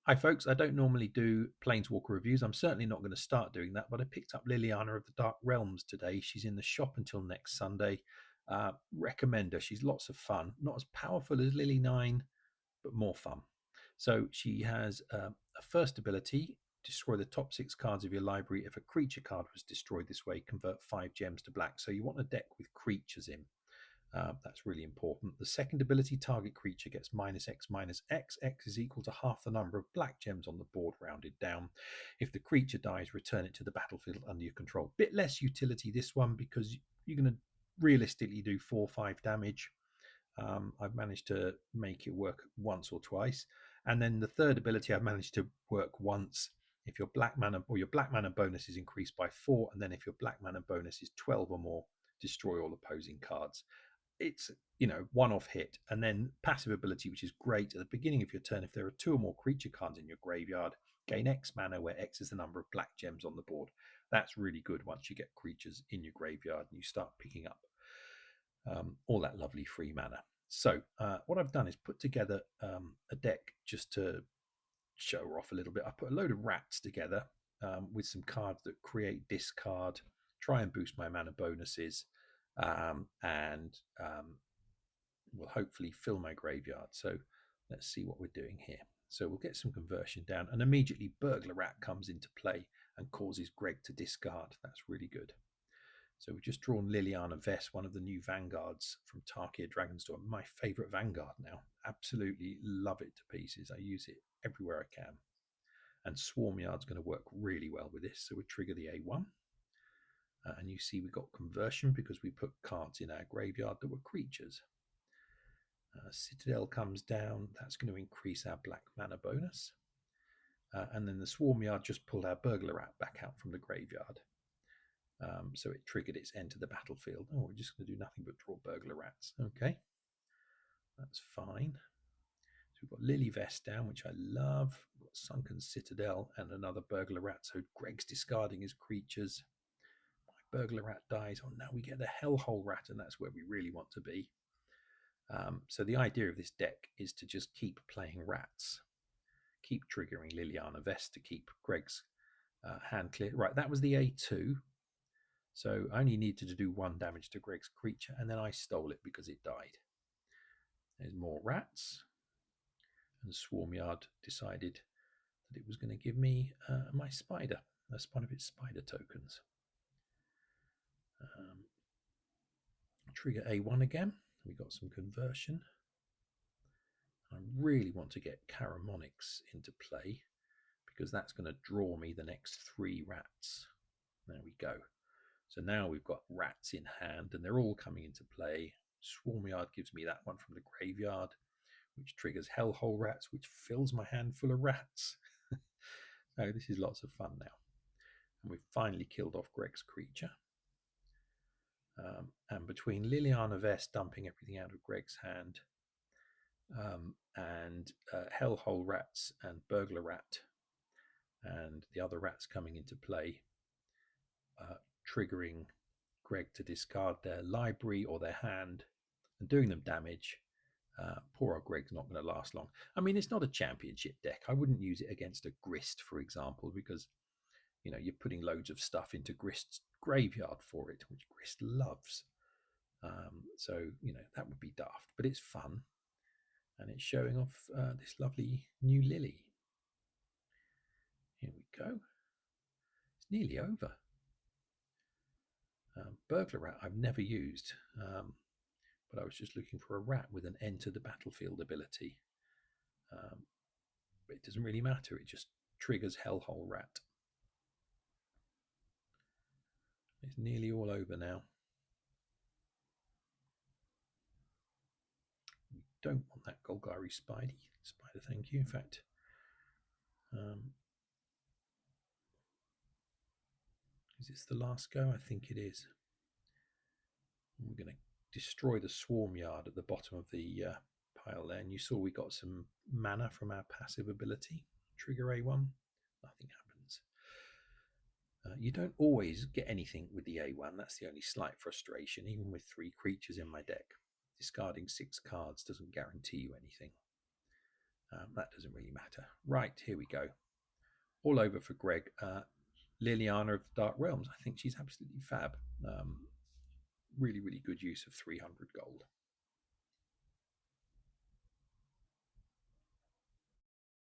Hi, folks. I don't normally do Planeswalker reviews. I'm certainly not going to start doing that, but I picked up Liliana of the Dark Realms today. She's in the shop until next Sunday. Recommend her. She's lots of fun. Not as powerful as Lily 9, but more fun. So she has a first ability, destroy the top 6 cards of your library. If a creature card was destroyed this way, convert 5 gems to black. So you want a deck with creatures in. That's really important. The second ability, target creature gets -X -X. X is equal to half the number of black gems on the board rounded down. If the creature dies, return it to the battlefield under your control. Bit less utility this one because you're going to realistically do 4 or 5 damage. I've managed to make it work once or twice. And then the third ability I've managed to work once. If your black mana or your black mana bonus is increased by 4, and then if your black mana bonus is 12 or more, destroy all opposing cards. It's one-off hit. And then passive ability, which is great at the beginning of your turn. If there are 2 or more creature cards in your graveyard, gain X mana, where X is the number of black gems on the board. That's really good once you get creatures in your graveyard and you start picking up all that lovely free mana. So what I've done is put together a deck just to show off a little bit. I put a load of rats together with some cards that create discard, try and boost my mana bonuses, and will hopefully fill my graveyard. So let's see what we're doing here. So we'll get some conversion down, and immediately Burglar Rat comes into play and causes Greg to discard. That's really good. So we've just drawn Liliana Vess, one of the new vanguards from Tarkir Dragonstorm. My favourite vanguard now. Absolutely love it to pieces. I use it everywhere I can. And Swarmyard's going to work really well with this. So we trigger the A1. And you see we got conversion because we put cards in our graveyard that were creatures. Citadel comes down. That's going to increase our black mana bonus. And then the Swarmyard just pulled our Burglar Rat back out from the graveyard. So it triggered its enter the battlefield. Oh, we're just going to do nothing but draw Burglar Rats. Okay, that's fine. So we've got Lily Vest down, which I love. We've got Sunken Citadel and another Burglar Rat. So Greg's discarding his creatures. My Burglar Rat dies. Oh, now we get the Hellhole Rat, and that's where we really want to be. So the idea of this deck is to just keep playing rats. Keep triggering Liliana Vest to keep Greg's hand clear. Right, that was the A2. So I only needed to do 1 damage to Greg's creature, and then I stole it because it died. There's more rats. And Swarmyard decided that it was going to give me my spider, as one of its spider tokens. Trigger A1 again. We got some conversion. I really want to get Caramonyx into play because that's going to draw me the next 3 rats. There we go. So now we've got rats in hand, and they're all coming into play. Swarmyard gives me that one from the graveyard, which triggers Hellhole Rats, which fills my hand full of rats. So this is lots of fun now. And we've finally killed off Greg's creature. And between Liliana Vest dumping everything out of Greg's hand, and Hellhole Rats and Burglar Rat, and the other rats coming into play, triggering Greg to discard their library or their hand and doing them damage. Poor old Greg's not going to last long. I mean, it's not a championship deck. I wouldn't use it against a Grist, for example, because you're putting loads of stuff into Grist's graveyard for it, which Grist loves. So that would be daft, but it's fun, and it's showing off this lovely new Lily. Here we go. It's nearly over. Burglar Rat I've never used, but I was just looking for a rat with an enter the battlefield ability. But it doesn't really matter, it just triggers Hellhole Rat. It's nearly all over now. We don't want that Golgari Spider, thank you. In fact, is this the last go? I think it is. We're going to destroy the Swarmyard at the bottom of the pile there. And you saw we got some mana from our passive ability. Trigger A1. Nothing happens. You don't always get anything with the A1. That's the only slight frustration. Even with 3 creatures in my deck, discarding 6 cards doesn't guarantee you anything. That doesn't really matter. Right, here we go. All over for Greg. Liliana of the Dark Realms. I think she's absolutely fab. Really, really good use of 300 gold.